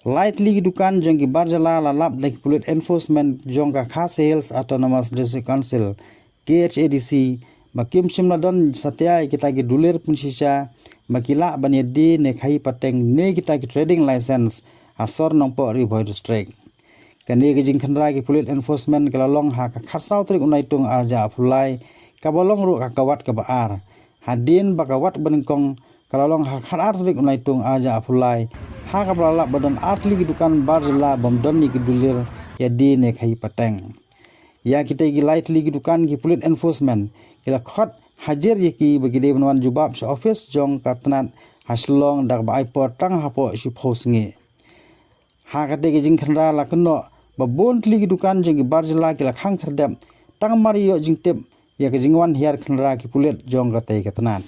Lightly dukan jong ki barjala lalap like police enforcement jong ka khas sales autonomous district council KHADC makim shimla don satya kita ki dulir punsisa makila banyedi ne khai pateng ne kita ki trading license asor nongpo riboy district kani ki jingkhandra ki police enforcement kalalong ha ka kharsau trik unaitung arja apulai kabolong ru ka kawat ka baar hadin bakawat benengkong kalalong ha kharar trik unaitung arja apulai ha ka balap badan artli ki dukan barjala bomdon ni ki dulir yadi ne khai pateng ya kita ki lightly ki dukan ki police enforcement kila khat hajar ye ki bagide banwan jubab sa office jong katnat haslong dak bai por tang hapo si phosnge ha kate ki jingkhandra la kno babon tli ki dukan jong ki barjala kila khang khardam tang mari yo jingtep ya ki jingwan hiar khandra ki police jong katai katnat